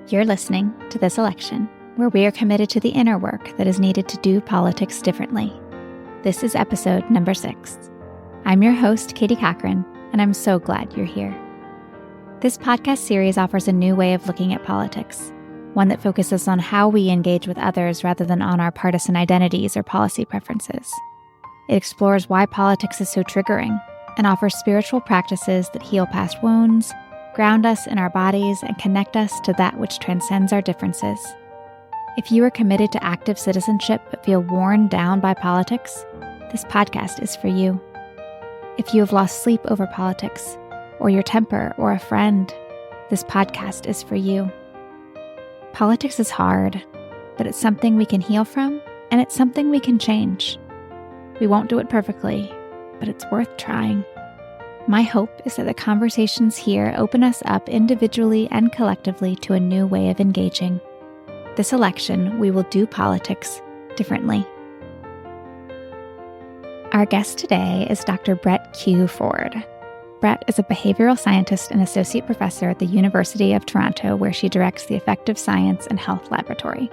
You're listening to This Election, where we are committed to the inner work that is needed to do politics differently. This is episode number 6. I'm your host, Katie Cochran, and I'm so glad you're here. This podcast series offers a new way of looking at politics, one that focuses on how we engage with others rather than on our partisan identities or policy preferences. It explores why politics is so triggering and offers spiritual practices that heal past wounds, ground us in our bodies, and connect us to that which transcends our differences. If you are committed to active citizenship but feel worn down by politics, this podcast is for you. If you have lost sleep over politics, or your temper, or a friend, this podcast is for you. Politics is hard, but it's something we can heal from, and it's something we can change. We won't do it perfectly, but it's worth trying. My hope is that the conversations here open us up individually and collectively to a new way of engaging. This election, we will do politics differently. Our guest today is Dr. Brett Q. Ford. Brett is a behavioral scientist and associate professor at the University of Toronto, where she directs the Affective Science and Health Laboratory.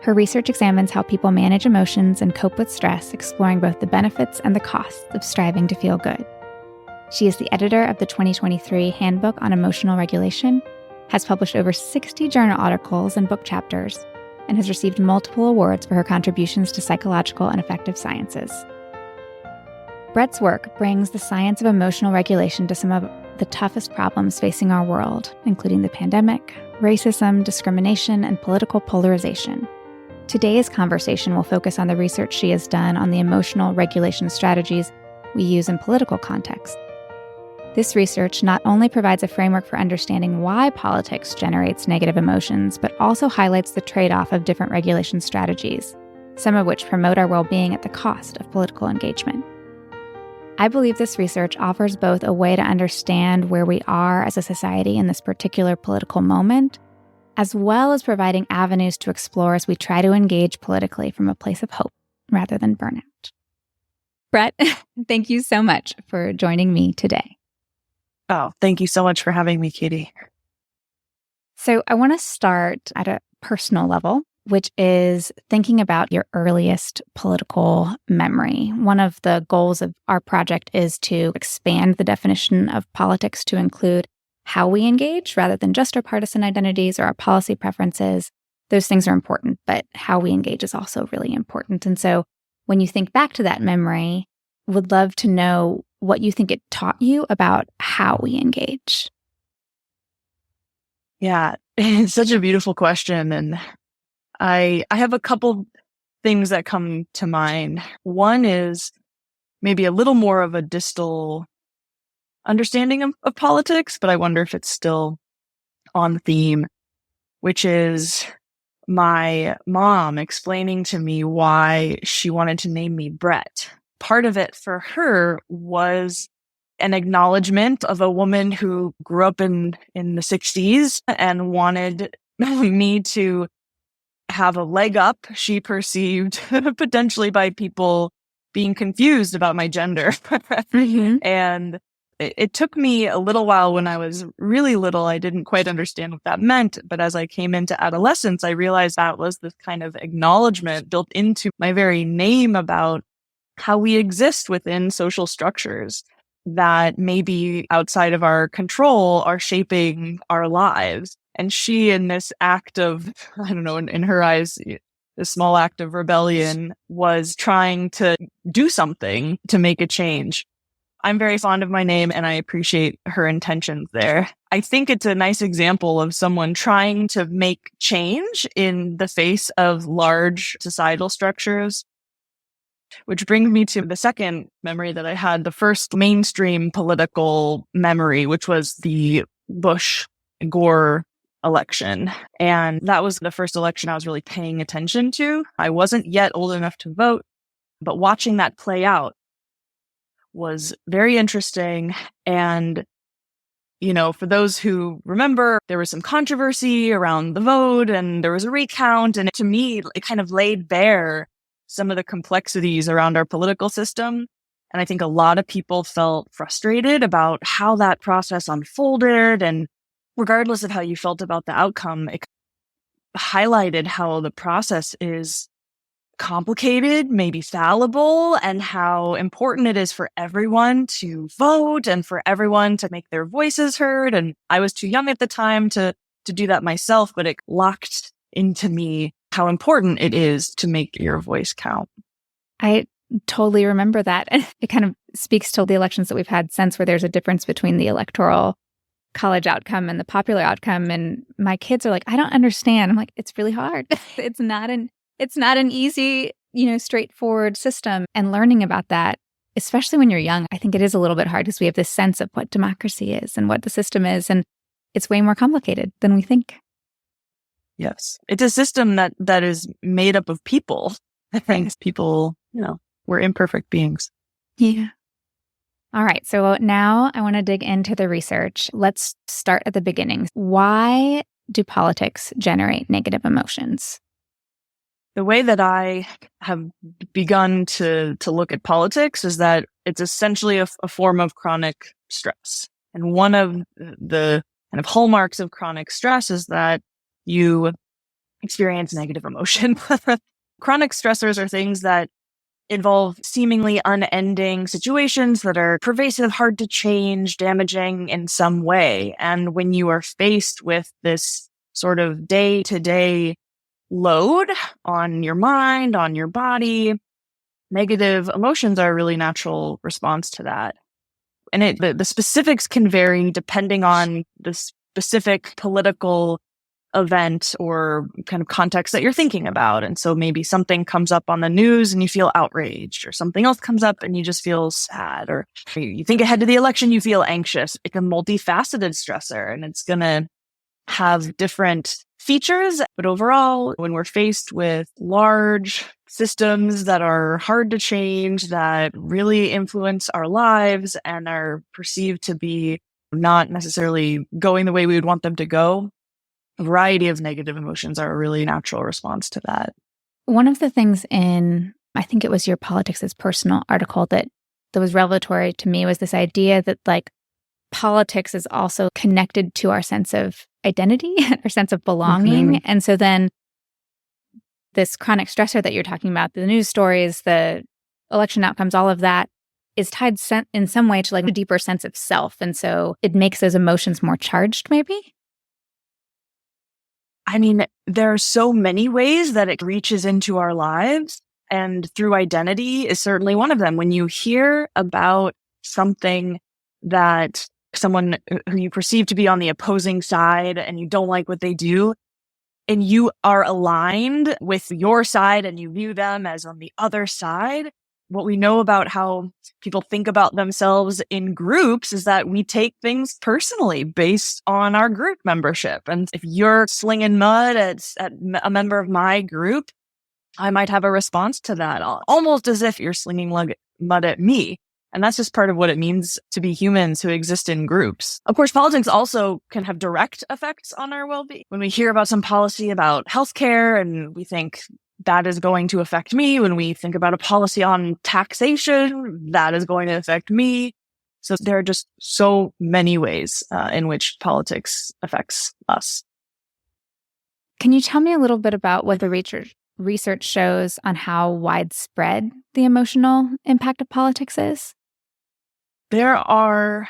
Her research examines how people manage emotions and cope with stress, exploring both the benefits and the costs of striving to feel good. She is the editor of the 2023 Handbook on Emotional Regulation, has published over 60 journal articles and book chapters, and has received multiple awards for her contributions to psychological and affective sciences. Brett's work brings the science of emotional regulation to some of the toughest problems facing our world, including the pandemic, racism, discrimination, and political polarization. Today's conversation will focus on the research she has done on the emotional regulation strategies we use in political contexts. This research not only provides a framework for understanding why politics generates negative emotions, but also highlights the trade-off of different regulation strategies, some of which promote our well-being at the cost of political engagement. I believe this research offers both a way to understand where we are as a society in this particular political moment, as well as providing avenues to explore as we try to engage politically from a place of hope rather than burnout. Brett, thank you so much for joining me today. Oh, thank you so much for having me, Katie. So I want to start at a personal level, which is thinking about your earliest political memory. One of the goals of our project is to expand the definition of politics to include how we engage rather than just our partisan identities or our policy preferences. Those things are important, but how we engage is also really important. And so when you think back to that memory, would love to know what you think it taught you about how we engage. Yeah, it's such a beautiful question. And I have a couple things that come to mind. One is maybe a little more of a distal understanding of politics, but I wonder if it's still on theme, which is my mom explaining to me why she wanted to name me Brett. Part of it for her was an acknowledgement of a woman who grew up in the 60s and wanted me to have a leg up, she perceived, potentially by people being confused about my gender. Mm-hmm. And it took me a little while when I was really little. I didn't quite understand what that meant. But as I came into adolescence, I realized that was this kind of acknowledgement built into my very name about how we exist within social structures that maybe outside of our control are shaping our lives. And she, in this act of, I don't know, in her eyes, a small act of rebellion, was trying to do something to make a change. I'm very fond of my name and I appreciate her intentions there. I think it's a nice example of someone trying to make change in the face of large societal structures. Which brings me to the second memory that I had, the first mainstream political memory, which was the Bush-Gore election. And that was the first election I was really paying attention to. I wasn't yet old enough to vote, but watching that play out was very interesting. And, you know, for those who remember, there was some controversy around the vote and there was a recount. And to me, it kind of laid bare some of the complexities around our political system. And I think a lot of people felt frustrated about how that process unfolded and regardless of how you felt about the outcome, it highlighted how the process is complicated, maybe fallible, and how important it is for everyone to vote and for everyone to make their voices heard. And I was too young at the time to do that myself, but it locked into me how important it is to make your voice count. I totally remember that. And it kind of speaks to the elections that we've had since, where there's a difference between the electoral college outcome and the popular outcome. And my kids are like, I don't understand. I'm like, it's really hard. It's not an easy, straightforward system. And learning about that, especially when you're young, I think it is a little bit hard because we have this sense of what democracy is and what the system is. And it's way more complicated than we think. Yes. It's a system that is made up of people. I think people, we're imperfect beings. Yeah. All right. So now I want to dig into the research. Let's start at the beginning. Why do politics generate negative emotions? The way that I have begun to look at politics is that it's essentially a form of chronic stress. And one of the kind of hallmarks of chronic stress is that you experience negative emotion. Chronic stressors are things that involve seemingly unending situations that are pervasive, hard to change, damaging in some way. And when you are faced with this sort of day-to-day load on your mind, on your body, negative emotions are a really natural response to that. And the specifics can vary depending on the specific political event or kind of context that you're thinking about. And so maybe something comes up on the news and you feel outraged, or something else comes up and you just feel sad, or you think ahead to the election, you feel anxious. It's a multifaceted stressor, and it's going to have different features. But overall, when we're faced with large systems that are hard to change, that really influence our lives and are perceived to be not necessarily going the way we would want them to go, a variety of negative emotions are a really natural response to that. One of the things in, I think it was your Politics is Personal article that was revelatory to me was this idea that politics is also connected to our sense of identity, our sense of belonging. Mm-hmm. And so then this chronic stressor that you're talking about, the news stories, the election outcomes, all of that is tied in some way to a deeper sense of self. And so it makes those emotions more charged, maybe? I mean, there are so many ways that it reaches into our lives, and through identity is certainly one of them. When you hear about something that someone who you perceive to be on the opposing side and you don't like what they do, and you are aligned with your side and you view them as on the other side, what we know about how people think about themselves in groups is that we take things personally based on our group membership. And if you're slinging mud at a member of my group, I might have a response to that, almost as if you're slinging mud at me. And that's just part of what it means to be humans who exist in groups. Of course, politics also can have direct effects on our well-being. When we hear about some policy about healthcare and we think that is going to affect me, when we think about a policy on taxation, that is going to affect me. So there are just so many ways in which politics affects us. Can you tell me a little bit about what the research shows on how widespread the emotional impact of politics is? There are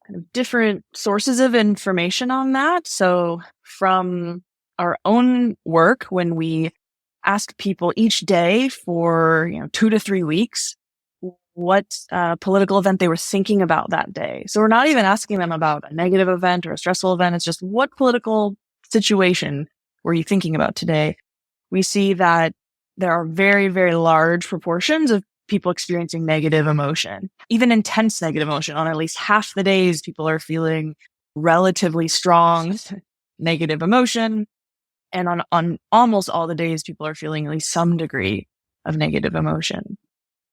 kind of different sources of information on that. So from our own work, when we asked people each day for 2 to 3 weeks what political event they were thinking about that day. So we're not even asking them about a negative event or a stressful event. It's just, what political situation were you thinking about today? We see that there are very, very large proportions of people experiencing negative emotion, even intense negative emotion. On at least half the days, people are feeling relatively strong negative emotion. And on almost all the days, people are feeling at least some degree of negative emotion.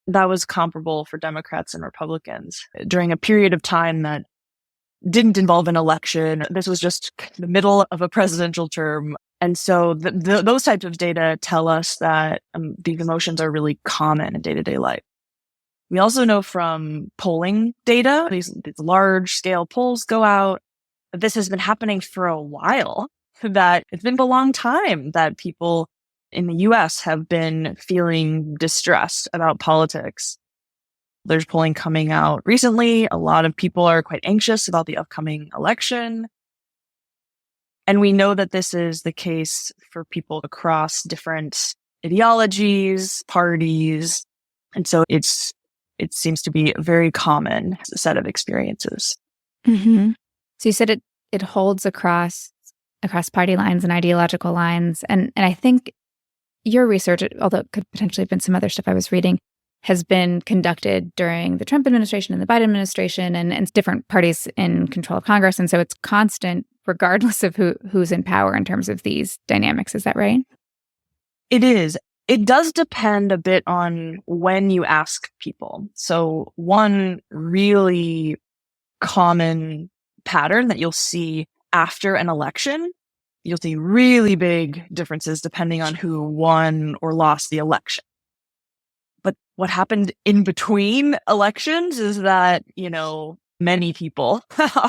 That was comparable for Democrats and Republicans during a period of time that didn't involve an election. This was just the middle of a presidential term. And so those types of data tell us that these emotions are really common in day-to-day life. We also know from polling data, these large-scale polls go out, this has been happening for a while, that it's been a long time that people in the US have been feeling distressed about politics. There's polling coming out recently. A lot of people are quite anxious about the upcoming election. And we know that this is the case for people across different ideologies, parties. And so it seems to be a very common set of experiences. Mm-hmm. So you said it holds across party lines and ideological lines. And I think your research, although it could potentially have been some other stuff I was reading, has been conducted during the Trump administration and the Biden administration and different parties in control of Congress. And so it's constant regardless of who's in power in terms of these dynamics. Is that right? It is. It does depend a bit on when you ask people. So one really common pattern that you'll see after an election, you'll see really big differences depending on who won or lost the election. But what happened in between elections is that, many people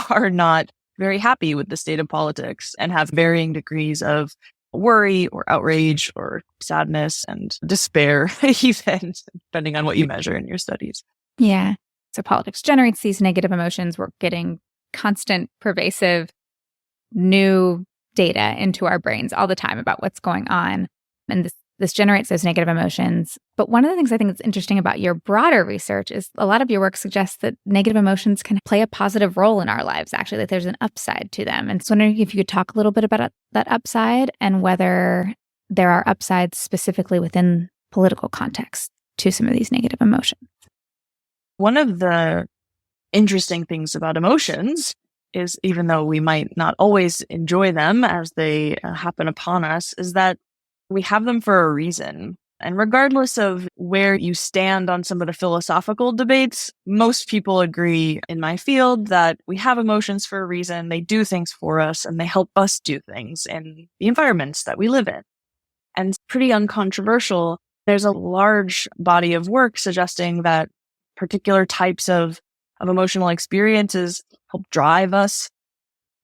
are not very happy with the state of politics and have varying degrees of worry or outrage or sadness and despair, even depending on what you measure in your studies. Yeah. So politics generates these negative emotions. We're getting constant, pervasive, new data into our brains all the time about what's going on. And this generates those negative emotions. But one of the things I think that's interesting about your broader research is a lot of your work suggests that negative emotions can play a positive role in our lives, actually, that there's an upside to them. And so wondering if you could talk a little bit about that upside and whether there are upsides specifically within political context to some of these negative emotions. One of the interesting things about emotions is, even though we might not always enjoy them as they happen upon us, is that we have them for a reason. And regardless of where you stand on some of the philosophical debates, most people agree in my field that we have emotions for a reason. They do things for us and they help us do things in the environments that we live in. And it's pretty uncontroversial. There's a large body of work suggesting that particular types of emotional experiences help drive us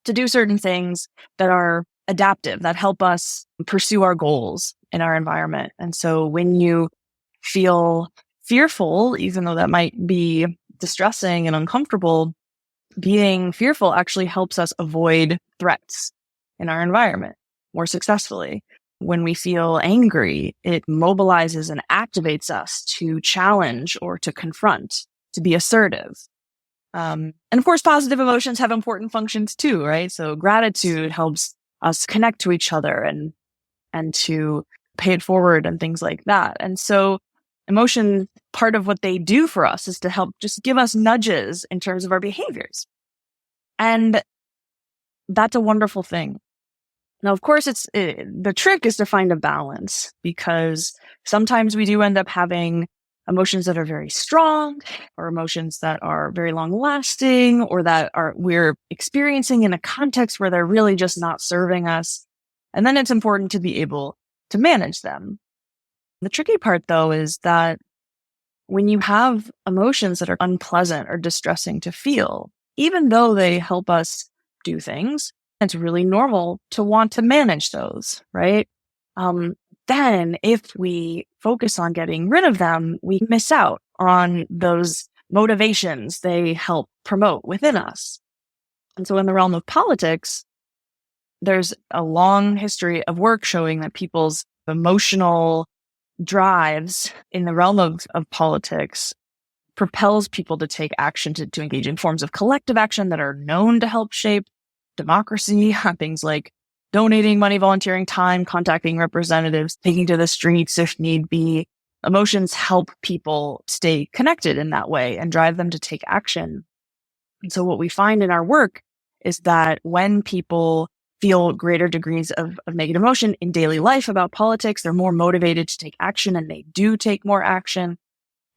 to do certain things that are adaptive, that help us pursue our goals in our environment. And so when you feel fearful, even though that might be distressing and uncomfortable, being fearful actually helps us avoid threats in our environment more successfully. When we feel angry, it mobilizes and activates us to challenge or to confront, to be assertive. And of course, positive emotions have important functions too, right? So gratitude helps us connect to each other and to pay it forward and things like that. And so emotion, part of what they do for us is to help just give us nudges in terms of our behaviors. And that's a wonderful thing. Now, of course, the trick is to find a balance, because sometimes we do end up having emotions that are very strong, or emotions that are very long lasting, or that we're experiencing in a context where they're really just not serving us. And then it's important to be able to manage them. The tricky part, though, is that when you have emotions that are unpleasant or distressing to feel, even though they help us do things, it's really normal to want to manage those, right? Then if we focus on getting rid of them, we miss out on those motivations they help promote within us. And so in the realm of politics, there's a long history of work showing that people's emotional drives in the realm of politics propels people to take action, to engage in forms of collective action that are known to help shape democracy, things like donating money, volunteering time, contacting representatives, taking to the streets if need be. Emotions help people stay connected in that way and drive them to take action. And so what we find in our work is that when people feel greater degrees of negative emotion in daily life about politics, they're more motivated to take action, and they do take more action.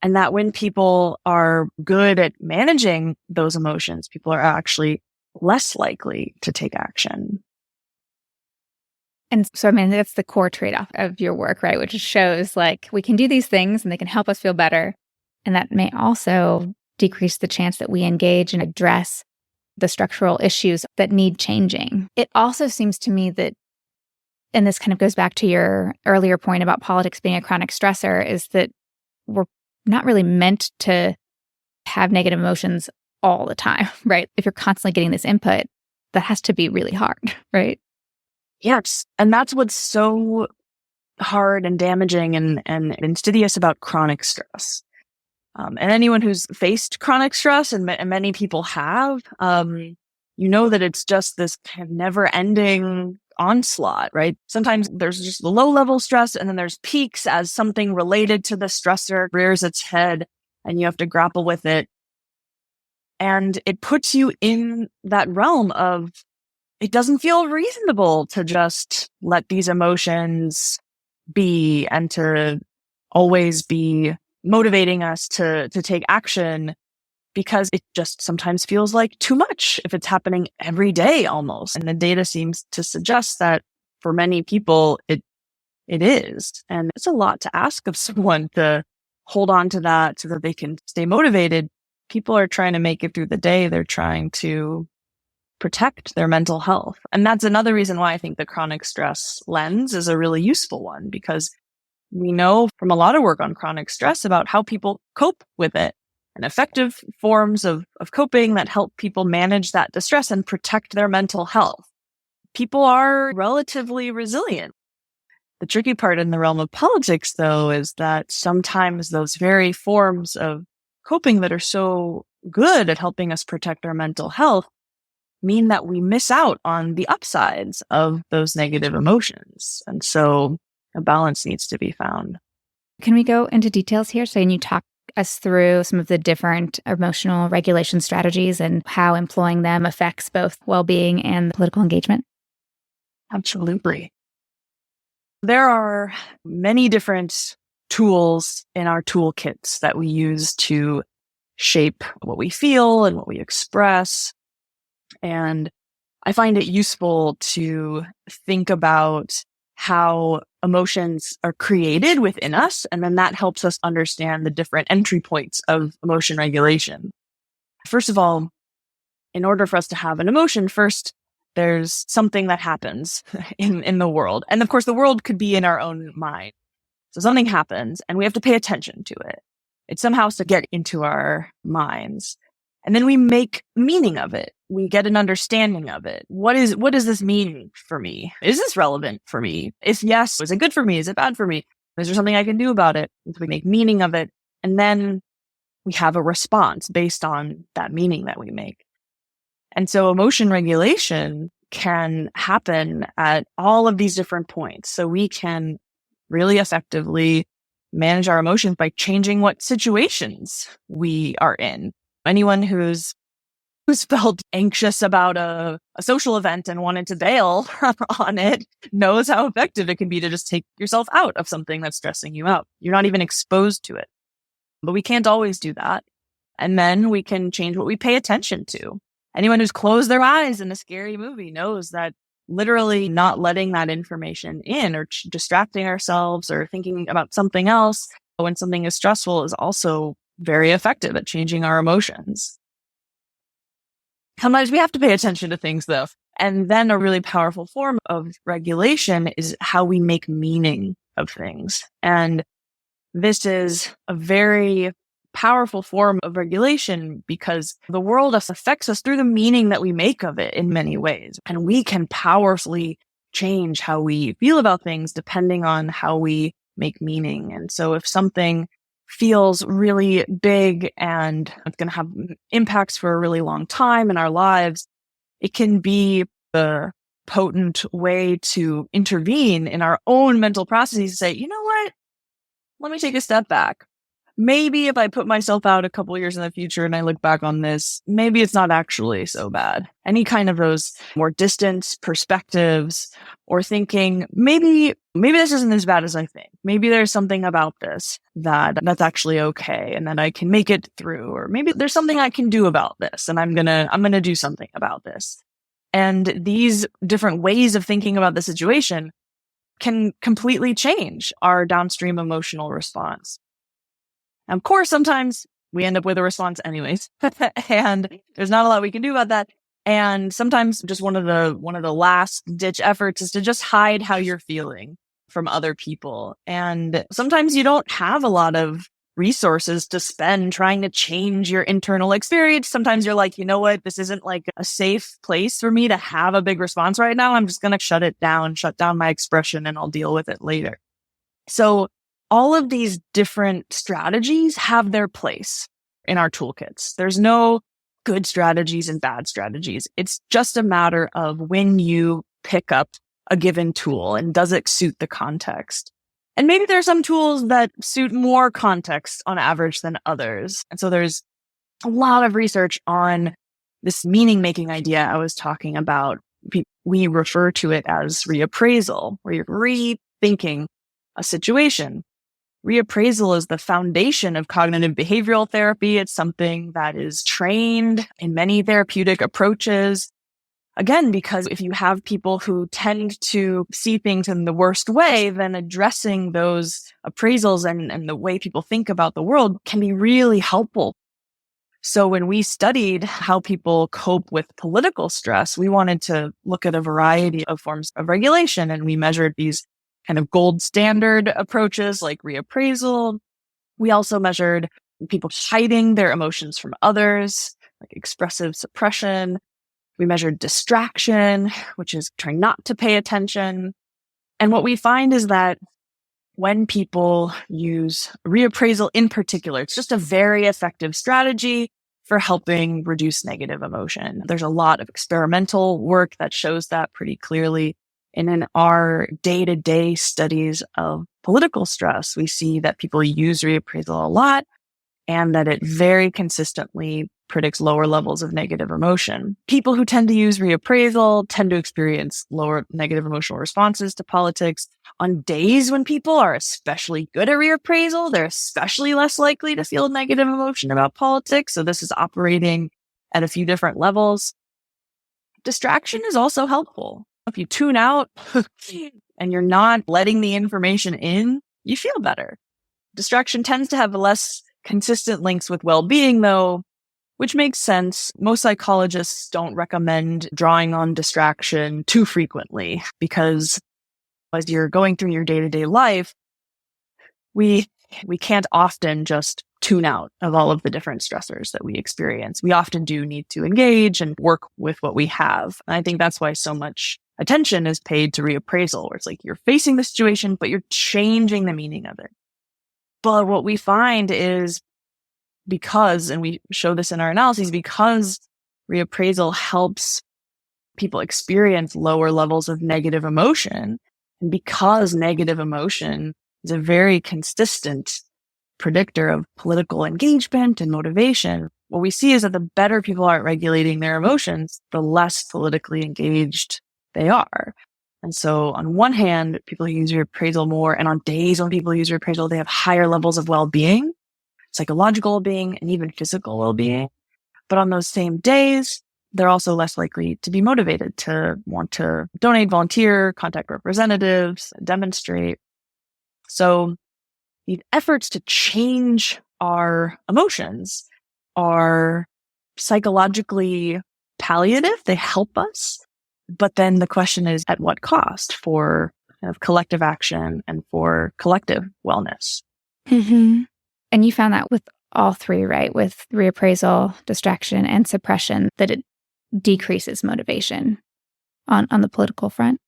And that when people are good at managing those emotions, people are actually less likely to take action. And so, I mean, that's the core trade-off of your work, right? Which shows like we can do these things and they can help us feel better. And that may also decrease the chance that we engage and address the structural issues that need changing. It also seems to me that, and this kind of goes back to your earlier point about politics being a chronic stressor, is that we're not really meant to have negative emotions all the time, right? If you're constantly getting this input, that has to be really hard, right? Yes. And that's what's so hard and damaging and insidious about chronic stress. And anyone who's faced chronic stress, and many people have, you know that it's just this kind of never-ending onslaught, right? Sometimes there's just low-level stress, and then there's peaks as something related to the stressor rears its head, and you have to grapple with it. And it puts you in that realm of, it doesn't feel reasonable to just let these emotions be and to always be motivating us to take action, because it just sometimes feels like too much if it's happening every day almost. And the data seems to suggest that for many people, it is. And it's a lot to ask of someone to hold on to that so that they can stay motivated. People are trying to make it through the day. They're trying to protect their mental health. And that's another reason why I think the chronic stress lens is a really useful one, because we know from a lot of work on chronic stress about how people cope with it and effective forms of coping that help people manage that distress and protect their mental health. People are relatively resilient. The tricky part in the realm of politics, though, is that sometimes those very forms of coping that are so good at helping us protect our mental health mean that we miss out on the upsides of those negative emotions. And so a balance needs to be found. Can we go into details here? So, can you talk us through some of the different emotional regulation strategies and how employing them affects both well-being and political engagement? Absolutely. There are many different tools in our toolkits that we use to shape what we feel and what we express. And I find it useful to think about how emotions are created within us, and then that helps us understand the different entry points of emotion regulation. First of all, in order for us to have an emotion, first, there's something that happens in the world. And of course, the world could be in our own mind. So something happens and we have to pay attention to it. It somehow has to get into our minds. And then we make meaning of it. We get an understanding of it. What does this mean for me? Is this relevant for me? If yes, is it good for me? Is it bad for me? Is there something I can do about it? We make meaning of it. And then we have a response based on that meaning that we make. And so emotion regulation can happen at all of these different points. So we can really effectively manage our emotions by changing what situations we are in. Anyone who's felt anxious about a social event and wanted to bail on it knows how effective it can be to just take yourself out of something that's stressing you out. You're not even exposed to it. But we can't always do that. And then we can change what we pay attention to. Anyone who's closed their eyes in a scary movie knows that literally not letting that information in or distracting ourselves or thinking about something else when something is stressful is also very effective at changing our emotions. Sometimes we have to pay attention to things though. And then a really powerful form of regulation is how we make meaning of things. And this is a very powerful form of regulation because the world affects us through the meaning that we make of it in many ways. And we can powerfully change how we feel about things depending on how we make meaning. And so if something feels really big and it's going to have impacts for a really long time in our lives, it can be the potent way to intervene in our own mental processes to say, you know what? Let me take a step back. Maybe if I put myself out a couple years in the future and I look back on this, maybe it's not actually so bad. Any kind of those more distant perspectives or thinking, maybe this isn't as bad as I think. Maybe there's something about this that's actually okay and that I can make it through. Or maybe there's something I can do about this and I'm gonna do something about this. And these different ways of thinking about the situation can completely change our downstream emotional response. And of course, sometimes we end up with a response anyways, and there's not a lot we can do about that. And sometimes just one of the last ditch efforts is to just hide how you're feeling from other people. And sometimes you don't have a lot of resources to spend trying to change your internal experience. Sometimes you're like, you know what? This isn't like a safe place for me to have a big response right now. I'm just going to shut down my expression, and I'll deal with it later. So all of these different strategies have their place in our toolkits. There's no good strategies and bad strategies. It's just a matter of when you pick up a given tool and does it suit the context. And maybe there are some tools that suit more context on average than others. And so there's a lot of research on this meaning-making idea I was talking about. We refer to it as reappraisal, where you're rethinking a situation. Reappraisal is the foundation of cognitive behavioral therapy. It's something that is trained in many therapeutic approaches. Again, because if you have people who tend to see things in the worst way, then addressing those appraisals and the way people think about the world can be really helpful. So when we studied how people cope with political stress, we wanted to look at a variety of forms of regulation, and we measured these kind of gold standard approaches like reappraisal. We also measured people hiding their emotions from others, like expressive suppression. We measured distraction, which is trying not to pay attention. And what we find is that when people use reappraisal in particular, it's just a very effective strategy for helping reduce negative emotion. There's a lot of experimental work that shows that pretty clearly. And in our day-to-day studies of political stress, we see that people use reappraisal a lot and that it very consistently predicts lower levels of negative emotion. People who tend to use reappraisal tend to experience lower negative emotional responses to politics. On days when people are especially good at reappraisal, they're especially less likely to feel negative emotion about politics. So this is operating at a few different levels. Distraction is also helpful. If you tune out and you're not letting the information in, you feel better. Distraction tends to have less consistent links with well-being, though, which makes sense. Most psychologists don't recommend drawing on distraction too frequently because as you're going through your day-to-day life, we can't often just tune out of all of the different stressors that we experience. We often do need to engage and work with what we have. And I think that's why so much attention is paid to reappraisal, where it's like you're facing the situation, but you're changing the meaning of it. But what we find is and we show this in our analyses, because reappraisal helps people experience lower levels of negative emotion, and because negative emotion is a very consistent predictor of political engagement and motivation, what we see is that the better people are at regulating their emotions, the less politically engaged they are. And so on one hand, people use reappraisal more, and on days when people use reappraisal, they have higher levels of well-being, psychological well-being, and even physical well-being. But on those same days, they're also less likely to be motivated to want to donate, volunteer, contact representatives, demonstrate. So the efforts to change our emotions are psychologically palliative. They help us. But then the question is, at what cost for kind of collective action and for collective wellness? Mm-hmm. And you found that with all three, right? With reappraisal, distraction, and suppression, that it decreases motivation on the political front?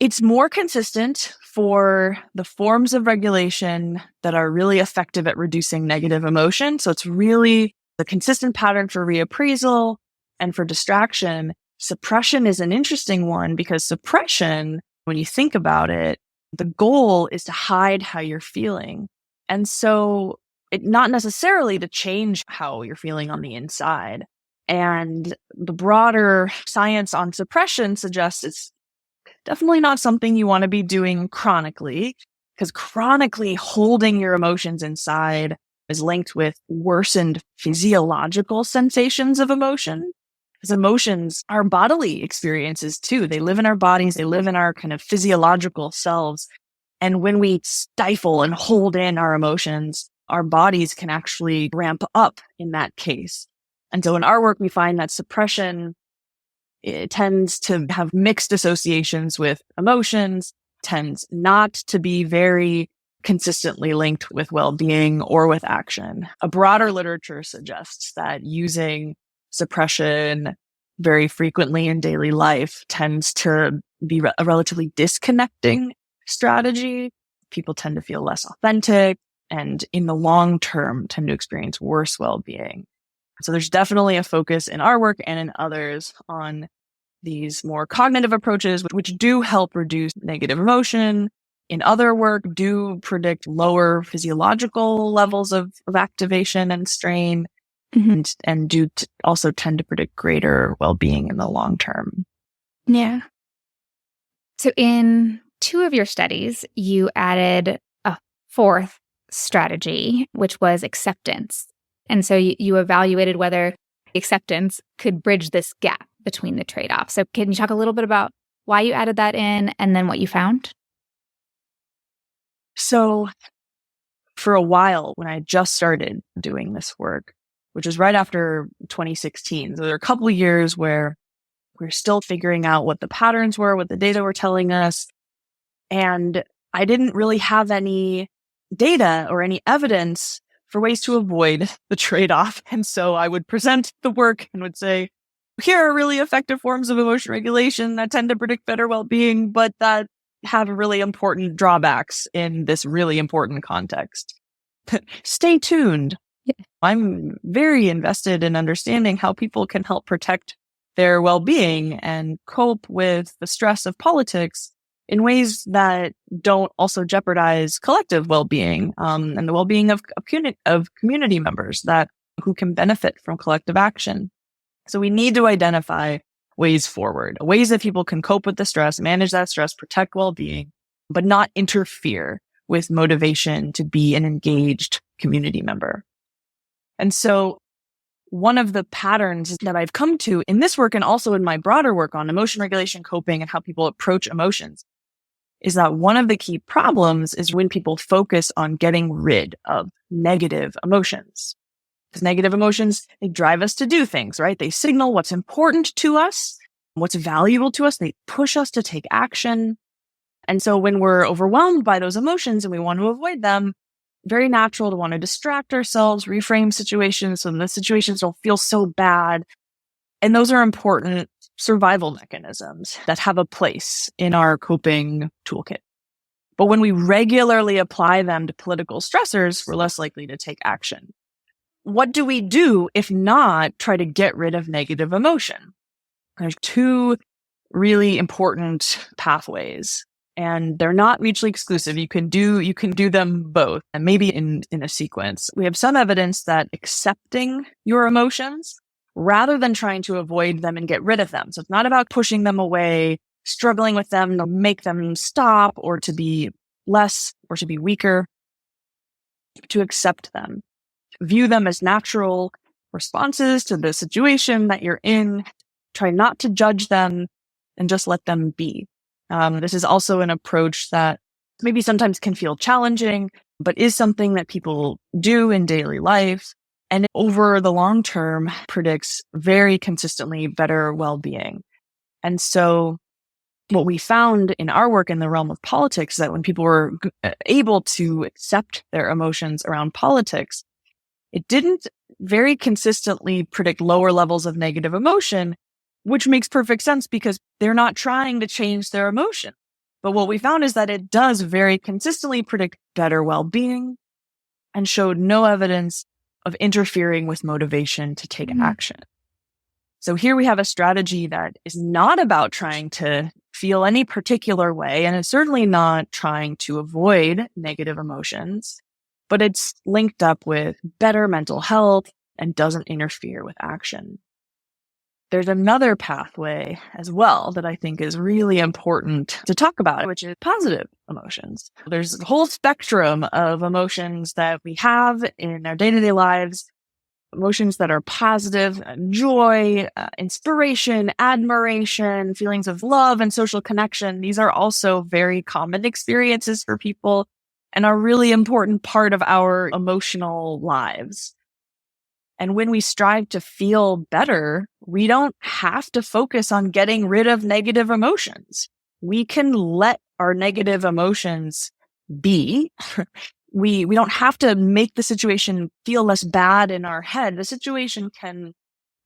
It's more consistent for the forms of regulation that are really effective at reducing negative emotion. So it's really the consistent pattern for reappraisal and for distraction. Suppression is an interesting one because suppression, when you think about it, the goal is to hide how you're feeling. And so it not necessarily to change how you're feeling on the inside. And the broader science on suppression suggests it's definitely not something you want to be doing chronically, because chronically holding your emotions inside is linked with worsened physiological sensations of emotion. Because emotions are bodily experiences too. They live in our bodies. They live in our kind of physiological selves. And when we stifle and hold in our emotions, our bodies can actually ramp up in that case. And so in our work, we find that suppression It tends to have mixed associations with emotions, tends not to be very consistently linked with well-being or with action. A broader literature suggests that using suppression very frequently in daily life tends to be a relatively disconnecting strategy. People tend to feel less authentic and in the long term tend to experience worse well-being. So there's definitely a focus in our work and in others on these more cognitive approaches, which do help reduce negative emotion. In other work, do predict lower physiological levels of activation and strain, and do also tend to predict greater well-being in the long term. Yeah. So in 2 of your studies, you added a 4th strategy, which was acceptance. And so you evaluated whether acceptance could bridge this gap between the trade-offs. So can you talk a little bit about why you added that in and then what you found? So for a while, when I just started doing this work, which was right after 2016, so there were a couple of years where we're still figuring out what the patterns were, what the data were telling us. And I didn't really have any data or any evidence for ways to avoid the trade-off. And so I would present the work and would say, here are really effective forms of emotion regulation that tend to predict better well-being, but that have really important drawbacks in this really important context. Stay tuned. Yeah. I'm very invested in understanding how people can help protect their well-being and cope with the stress of politics in ways that don't also jeopardize collective well-being, and the well-being of community members who can benefit from collective action. So we need to identify ways forward, ways that people can cope with the stress, manage that stress, protect well-being, but not interfere with motivation to be an engaged community member. And so one of the patterns that I've come to in this work and also in my broader work on emotion regulation, coping, and how people approach emotions is that one of the key problems is when people focus on getting rid of negative emotions. Because negative emotions, they drive us to do things, right? They signal what's important to us, what's valuable to us. They push us to take action. And so when we're overwhelmed by those emotions and we want to avoid them, very natural to want to distract ourselves, reframe situations so the situations don't feel so bad. And those are important survival mechanisms that have a place in our coping toolkit. But when we regularly apply them to political stressors, we're less likely to take action. What do we do if not try to get rid of negative emotion? There's 2 really important pathways, and they're not mutually exclusive. You can do them both, and maybe in a sequence. We have some evidence that accepting your emotions rather than trying to avoid them and get rid of them. So it's not about pushing them away, struggling with them to make them stop or to be less or to be weaker, to accept them. View them as natural responses to the situation that you're in. Try not to judge them and just let them be. This is also an approach that maybe sometimes can feel challenging, but is something that people do in daily life. And over the long term predicts very consistently better well-being. And so what we found in our work in the realm of politics is that when people were able to accept their emotions around politics, it didn't very consistently predict lower levels of negative emotion, which makes perfect sense because they're not trying to change their emotion. But what we found is that it does very consistently predict better well-being and showed no evidence of interfering with motivation to take action. So here we have a strategy that is not about trying to feel any particular way, and it's certainly not trying to avoid negative emotions, but it's linked up with better mental health and doesn't interfere with action. There's another pathway as well that I think is really important to talk about, which is positive emotions. There's a whole spectrum of emotions that we have in our day-to-day lives, emotions that are positive, joy, inspiration, admiration, feelings of love and social connection. These are also very common experiences for people and are really important part of our emotional lives. And when we strive to feel better, we don't have to focus on getting rid of negative emotions. We can let our negative emotions be. We don't have to make the situation feel less bad in our head. The situation can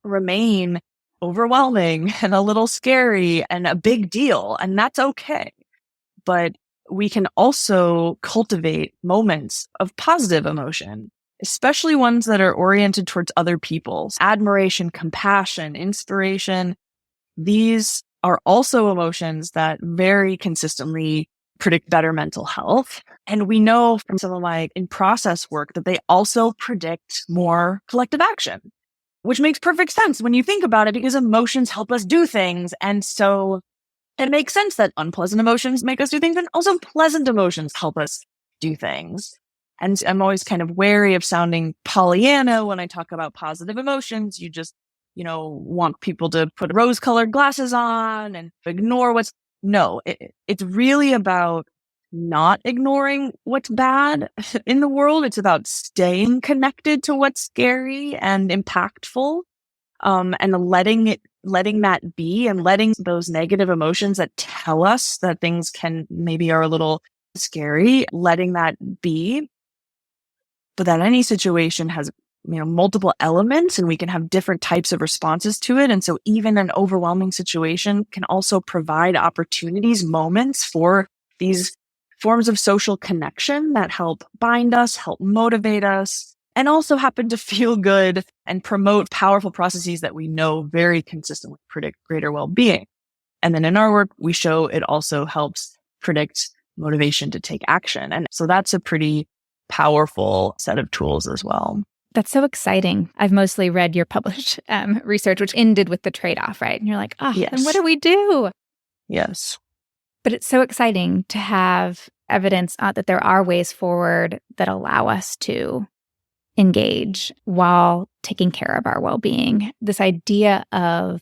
remain overwhelming and a little scary and a big deal, and that's okay. But we can also cultivate moments of positive emotion, especially ones that are oriented towards other people. Admiration, compassion, inspiration. These are also emotions that very consistently predict better mental health. And we know from some of my in-process work that they also predict more collective action, which makes perfect sense when you think about it, because emotions help us do things. And so it makes sense that unpleasant emotions make us do things, and also pleasant emotions help us do things. And I'm always kind of wary of sounding Pollyanna when I talk about positive emotions. You just, want people to put rose-colored glasses on and ignore no, it's really about not ignoring what's bad in the world. It's about staying connected to what's scary and impactful. And letting that be, and letting those negative emotions that tell us that things maybe are a little scary, letting that be. But that any situation has, multiple elements, and we can have different types of responses to it. And so even an overwhelming situation can also provide opportunities, moments for these forms of social connection that help bind us, help motivate us, and also happen to feel good and promote powerful processes that we know very consistently predict greater well-being. And then in our work, we show it also helps predict motivation to take action. And so that's a pretty powerful set of tools as well. That's so exciting. I've mostly read your published research, which ended with the trade-off, right? And you're like, yes. Then what do we do? Yes. But it's so exciting to have evidence that there are ways forward that allow us to engage while taking care of our well-being. This idea of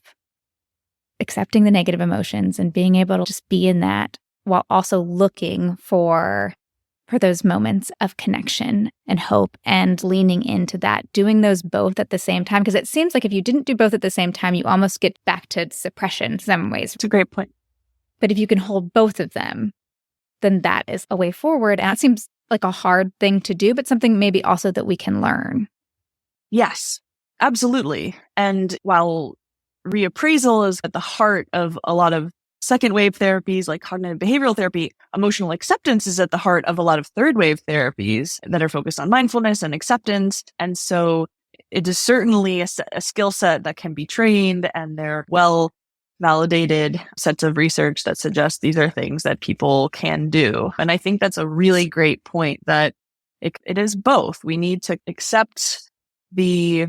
accepting the negative emotions and being able to just be in that while also looking for those moments of connection and hope and leaning into that, doing those both at the same time. Because it seems like if you didn't do both at the same time, you almost get back to suppression in some ways. It's a great point. But if you can hold both of them, then that is a way forward. And it seems like a hard thing to do, but something maybe also that we can learn. Yes, absolutely. And while reappraisal is at the heart of a lot of second wave therapies like cognitive behavioral therapy, emotional acceptance is at the heart of a lot of third wave therapies that are focused on mindfulness and acceptance. And so it is certainly a skill set that can be trained, and they're well validated sets of research that suggest these are things that people can do. And I think that's a really great point, that it is both. We need to accept the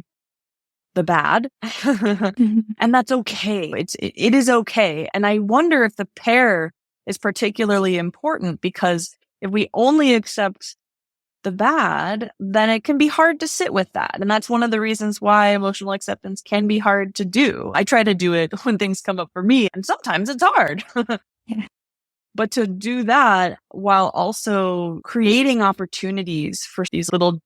bad, and that's okay. It is okay. And I wonder if the pair is particularly important, because if we only accept the bad, then it can be hard to sit with that. And that's one of the reasons why emotional acceptance can be hard to do. I try to do it when things come up for me, and sometimes it's hard. Yeah. But to do that while also creating opportunities for these little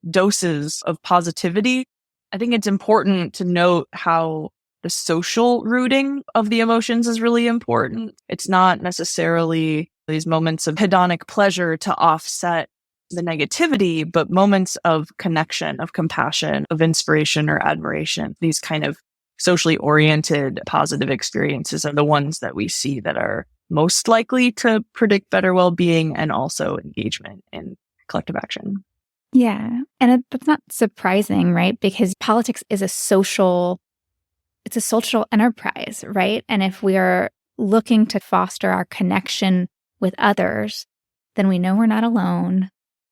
doses of positivity, I think it's important to note how the social rooting of the emotions is really important. It's not necessarily these moments of hedonic pleasure to offset the negativity, but moments of connection, of compassion, of inspiration or admiration. These kind of socially oriented positive experiences are the ones that we see that are most likely to predict better well-being and also engagement in collective action. Yeah. And that's not surprising, right? Because politics is it's a social enterprise, right? And if we are looking to foster our connection with others, then we know we're not alone.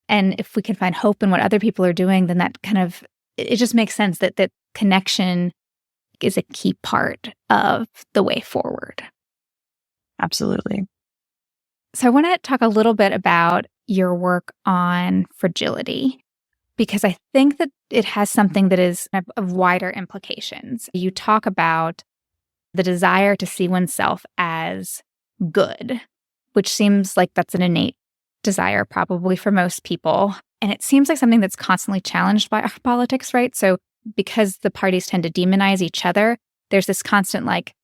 And if we can find hope in what other people are doing, then that it just makes sense that connection is a key part of the way forward. Absolutely. So I want to talk a little bit about your work on fragility, because I think that it has something that is of wider implications. You talk about the desire to see oneself as good, which seems like that's an innate desire probably for most people. And it seems like something that's constantly challenged by our politics, right? So because the parties tend to demonize each other, there's this constant like,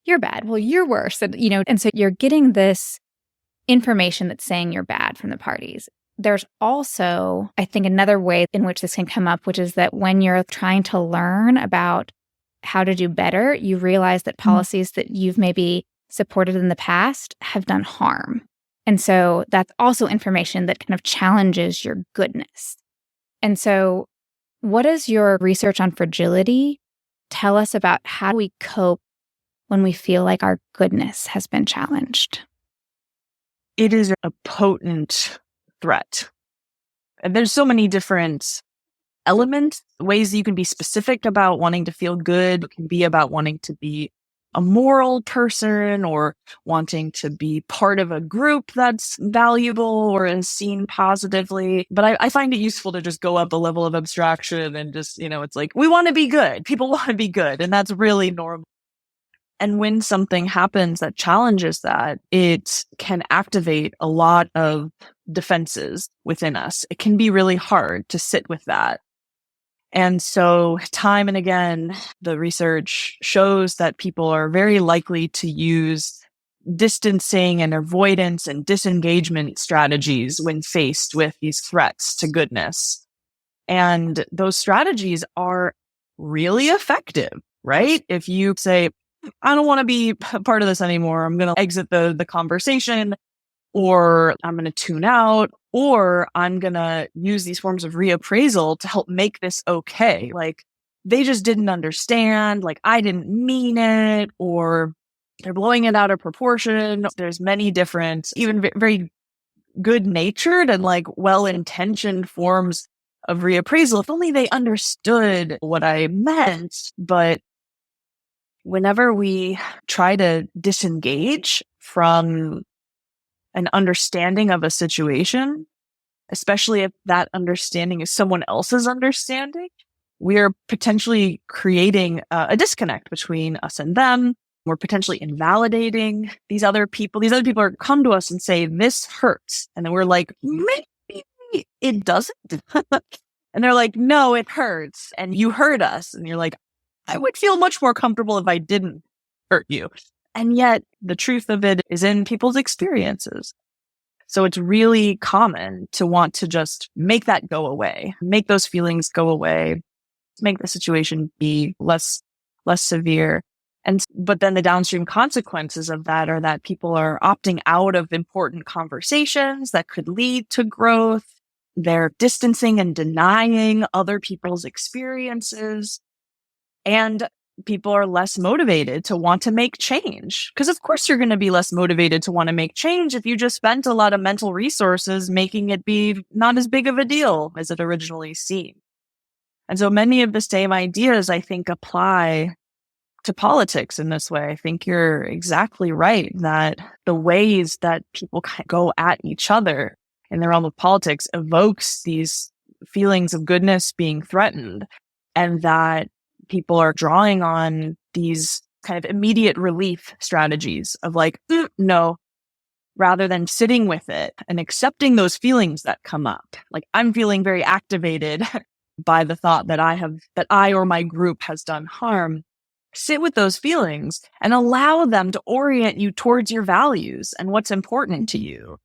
you're bad, well, you're worse. And so you're getting this information that's saying you're bad from the parties. There's also, I think, another way in which this can come up, which is that when you're trying to learn about how to do better, you realize that policies that you've maybe supported in the past have done harm. And so that's also information that kind of challenges your goodness. And so what does your research on fragility tell us about how we cope when we feel like our goodness has been challenged? It is a potent threat. And there's so many different elements, ways that you can be specific about wanting to feel good. It can be about wanting to be a moral person or wanting to be part of a group that's valuable or is seen positively. But I find it useful to just go up a level of abstraction and just, it's like, we want to be good. People want to be good. And that's really normal. And when something happens that challenges that, it can activate a lot of defenses within us. It can be really hard to sit with that. And so time and again, the research shows that people are very likely to use distancing and avoidance and disengagement strategies when faced with these threats to goodness. And those strategies are really effective, right? If you say, I don't want to be a part of this anymore, I'm going to exit the conversation, or I'm going to tune out, or I'm going to use these forms of reappraisal to help make this okay. Like, they just didn't understand, like, I didn't mean it, or they're blowing it out of proportion. There's many different, even very good-natured and like well-intentioned forms of reappraisal. If only they understood what I meant. But whenever we try to disengage from an understanding of a situation, especially if that understanding is someone else's understanding, we are potentially creating a disconnect between us and them. We're potentially invalidating these other people. These other people are come to us and say, this hurts. And then we're like, maybe it doesn't. And they're like, no, it hurts. And you hurt us. And you're like, I would feel much more comfortable if I didn't hurt you. And yet the truth of it is in people's experiences. So it's really common to want to just make that go away, make those feelings go away, make the situation be less severe. But then the downstream consequences of that are that people are opting out of important conversations that could lead to growth. They're distancing and denying other people's experiences. And people are less motivated to want to make change. Because of course you're going to be less motivated to want to make change if you just spent a lot of mental resources making it be not as big of a deal as it originally seemed. And so many of the same ideas, I think, apply to politics in this way. I think you're exactly right that the ways that people go at each other in the realm of politics evokes these feelings of goodness being threatened, and that people are drawing on these kind of immediate relief strategies of like, no, rather than sitting with it and accepting those feelings that come up. Like, I'm feeling very activated by the thought that I or my group has done harm. Sit with those feelings and allow them to orient you towards your values and what's important to you.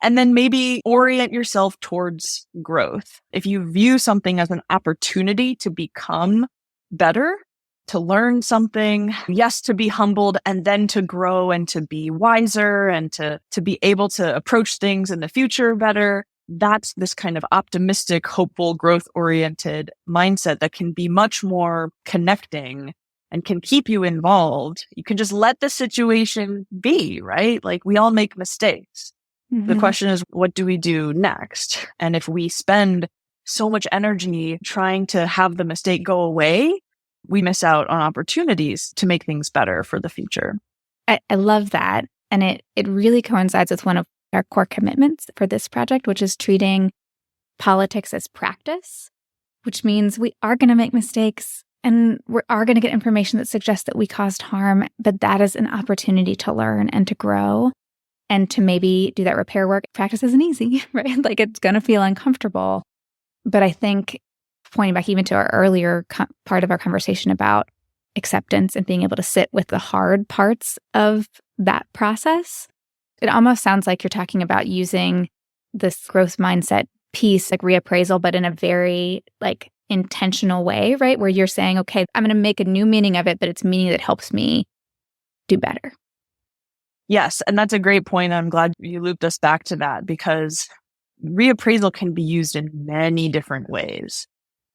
And then maybe orient yourself towards growth. If you view something as an opportunity to become better, to learn something, yes, to be humbled, and then to grow and to be wiser and to be able to approach things in the future better. That's this kind of optimistic, hopeful, growth-oriented mindset that can be much more connecting and can keep you involved. You can just let the situation be, right? Like, we all make mistakes. Mm-hmm. The question is, what do we do next? And if we spend so much energy trying to have the mistake go away, we miss out on opportunities to make things better for the future. I love that. And it really coincides with one of our core commitments for this project, which is treating politics as practice, which means we are going to make mistakes and we are going to get information that suggests that we caused harm, but that is an opportunity to learn and to grow and to maybe do that repair work. Practice isn't easy, right? Like, it's going to feel uncomfortable. But I think pointing back even to our earlier part of our conversation about acceptance and being able to sit with the hard parts of that process. It almost sounds like you're talking about using this growth mindset piece, like reappraisal, but in a very like intentional way, right? Where you're saying, okay, I'm going to make a new meaning of it, but it's meaning that helps me do better. Yes. And that's a great point. I'm glad you looped us back to that, because reappraisal can be used in many different ways.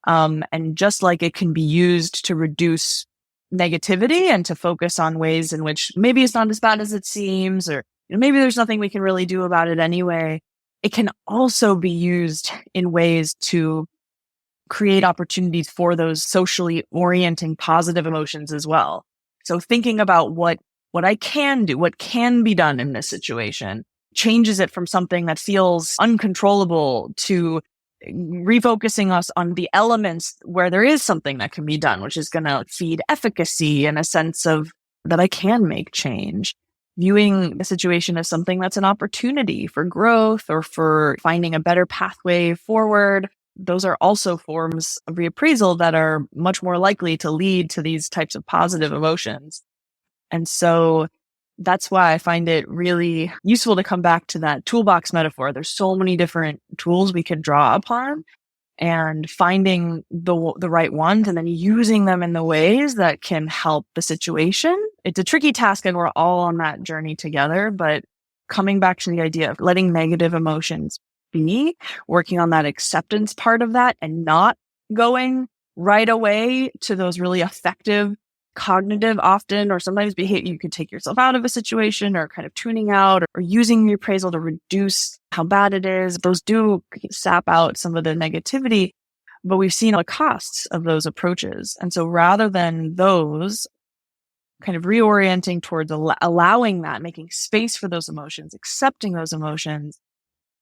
And just like it can be used to reduce negativity and to focus on ways in which maybe it's not as bad as it seems, or maybe there's nothing we can really do about it anyway, it can also be used in ways to create opportunities for those socially orienting positive emotions as well. So thinking about what I can do, what can be done in this situation, changes it from something that feels uncontrollable to refocusing us on the elements where there is something that can be done, which is going to feed efficacy and a sense of that I can make change. Viewing the situation as something that's an opportunity for growth or for finding a better pathway forward. Those are also forms of reappraisal that are much more likely to lead to these types of positive emotions. And so that's why I find it really useful to come back to that toolbox metaphor. There's so many different tools we could draw upon, and finding the right ones and then using them in the ways that can help the situation. It's a tricky task and we're all on that journey together, but coming back to the idea of letting negative emotions be, working on that acceptance part of that and not going right away to those really effective cognitive often, or sometimes behavior, you could take yourself out of a situation or kind of tuning out or using reappraisal to reduce how bad it is. Those do sap out some of the negativity, but we've seen the costs of those approaches. And so rather than those, kind of reorienting towards allowing that, making space for those emotions, accepting those emotions,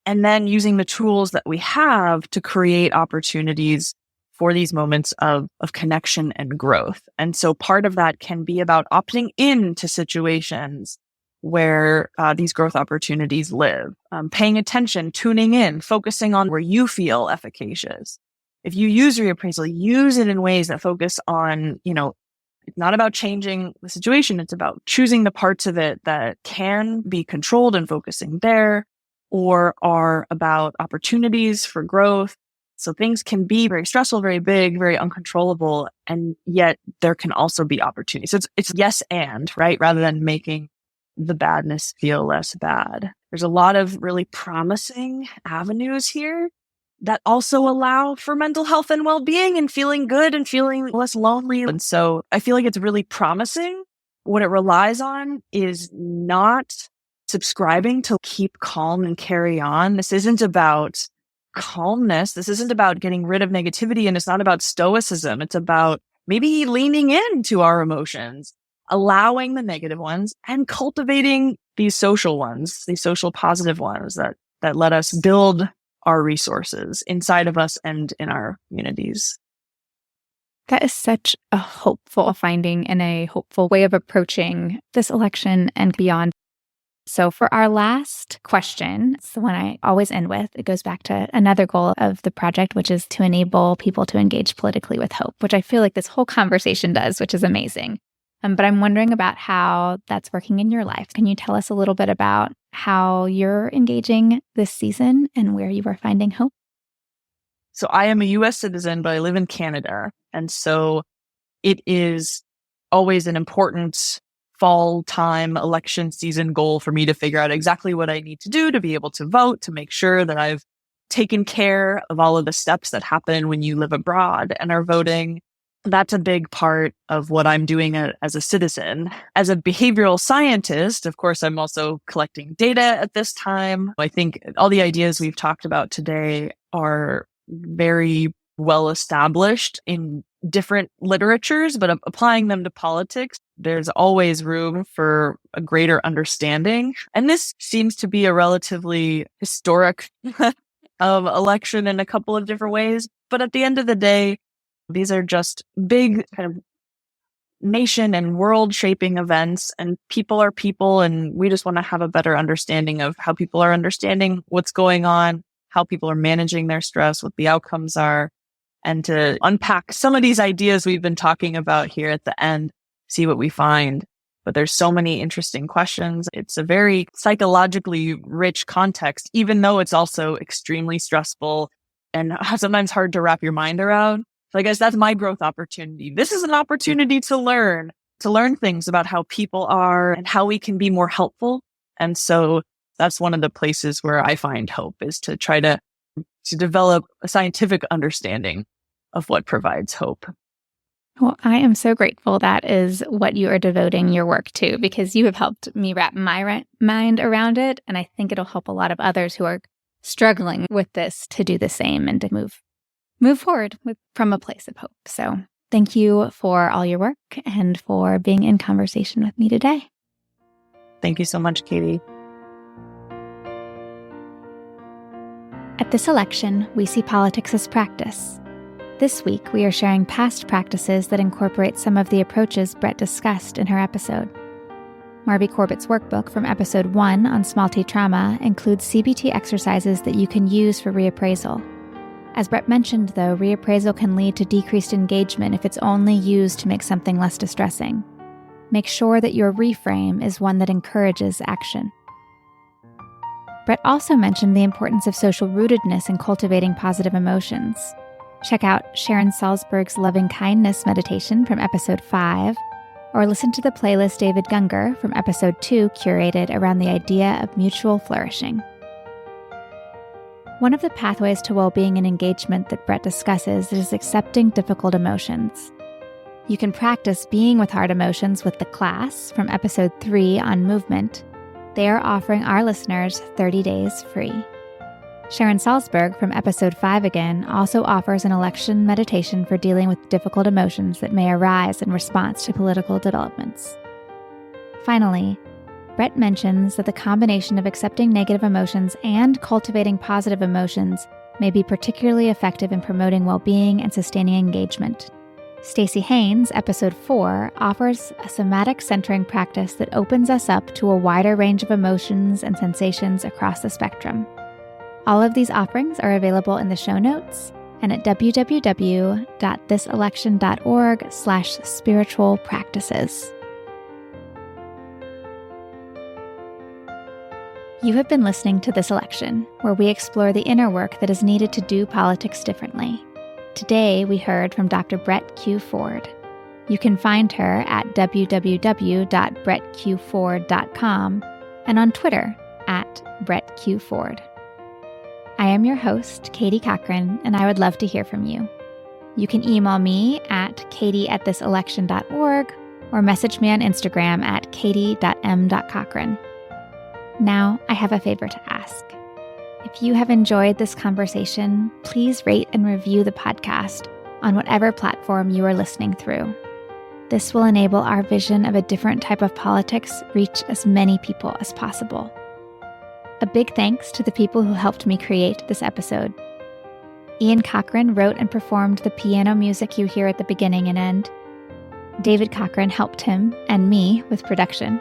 and then using the tools that we have to create opportunities for these moments of connection and growth. And so part of that can be about opting into situations where these growth opportunities live, paying attention, tuning in, focusing on where you feel efficacious. If you use reappraisal, use it in ways that focus on, it's not about changing the situation. It's about choosing the parts of it that can be controlled and focusing there, or are about opportunities for growth. So things can be very stressful, very big, very uncontrollable, and yet there can also be opportunities. So it's yes and, right? Rather than making the badness feel less bad. There's a lot of really promising avenues here that also allow for mental health and well-being and feeling good and feeling less lonely. And so I feel like it's really promising. What it relies on is not subscribing to keep calm and carry on. This isn't about calmness. This isn't about getting rid of negativity, and it's not about stoicism. It's about maybe leaning into our emotions, allowing the negative ones and cultivating these social ones, these social positive ones that let us build our resources inside of us and in our communities. That is such a hopeful finding and a hopeful way of approaching this election and beyond. So for our last question, it's the one I always end with. It goes back to another goal of the project, which is to enable people to engage politically with hope, which I feel like this whole conversation does, which is amazing. But I'm wondering about how that's working in your life. Can you tell us a little bit about how you're engaging this season and where you are finding hope? So I am a U.S. citizen, but I live in Canada. And so it is always an important fall time election season goal for me to figure out exactly what I need to do to be able to vote, to make sure that I've taken care of all of the steps that happen when you live abroad and are voting. That's a big part of what I'm doing as a citizen. As a behavioral scientist, of course, I'm also collecting data at this time. I think all the ideas we've talked about today are very well established in different literatures, but applying them to politics, there's always room for a greater understanding. And this seems to be a relatively historic election in a couple of different ways. But at the end of the day, these are just big kind of nation and world shaping events, and people are people. And we just want to have a better understanding of how people are understanding what's going on, how people are managing their stress, what the outcomes are. and to unpack some of these ideas we've been talking about here at the end, see what we find. But there's so many interesting questions. It's a very psychologically rich context, even though it's also extremely stressful and sometimes hard to wrap your mind around. So I guess that's my growth opportunity. This is an opportunity to learn things about how people are and how we can be more helpful. And so that's one of the places where I find hope, is to try to develop a scientific understanding of what provides hope. Well, I am so grateful that is what you are devoting your work to, because you have helped me wrap my mind around it. And I think it'll help a lot of others who are struggling with this to do the same and to move forward from a place of hope. So thank you for all your work and for being in conversation with me today. Thank you so much, Katie. At This Election, we see politics as practice. This week, we are sharing past practices that incorporate some of the approaches Brett discussed in her episode. Marby Corbett's workbook from episode 1 on small t trauma includes CBT exercises that you can use for reappraisal. As Brett mentioned, though, reappraisal can lead to decreased engagement if it's only used to make something less distressing. Make sure that your reframe is one that encourages action. Brett also mentioned the importance of social rootedness in cultivating positive emotions. Check out Sharon Salzberg's Loving Kindness meditation from episode 5, or listen to the playlist David Gunger from episode 2 curated around the idea of mutual flourishing. One of the pathways to well-being and engagement that Brett discusses is accepting difficult emotions. You can practice being with hard emotions with the class from episode 3 on movement. They are offering our listeners 30 days free. Sharon Salzberg from episode 5 again also offers an election meditation for dealing with difficult emotions that may arise in response to political developments. Finally, Brett mentions that the combination of accepting negative emotions and cultivating positive emotions may be particularly effective in promoting well-being and sustaining engagement. Stacey Haynes, episode 4, offers a somatic centering practice that opens us up to a wider range of emotions and sensations across the spectrum. All of these offerings are available in the show notes and at www.thiselection.org/spiritual practices. You have been listening to This Election, where we explore the inner work that is needed to do politics differently. Today, we heard from Dr. Brett Q. Ford. You can find her at www.brettqford.com and on Twitter @BrettQFord. I am your host, Katie Cochran, and I would love to hear from you. You can email me at katie@thiselection.org or message me on Instagram at katie.m.cochran. Now, I have a favor to ask. If you have enjoyed this conversation, please rate and review the podcast on whatever platform you are listening through. This will enable our vision of a different type of politics reach as many people as possible. A big thanks to the people who helped me create this episode. Ian Cochran wrote and performed the piano music you hear at the beginning and end. David Cochran helped him and me with production.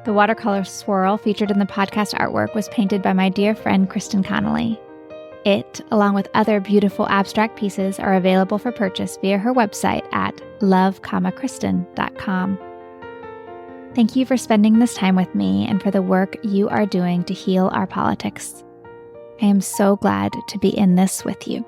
The watercolor swirl featured in the podcast artwork was painted by my dear friend Kristen Connolly. It, along with other beautiful abstract pieces, are available for purchase via her website at love.kristen.com. Thank you for spending this time with me and for the work you are doing to heal our politics. I am so glad to be in this with you.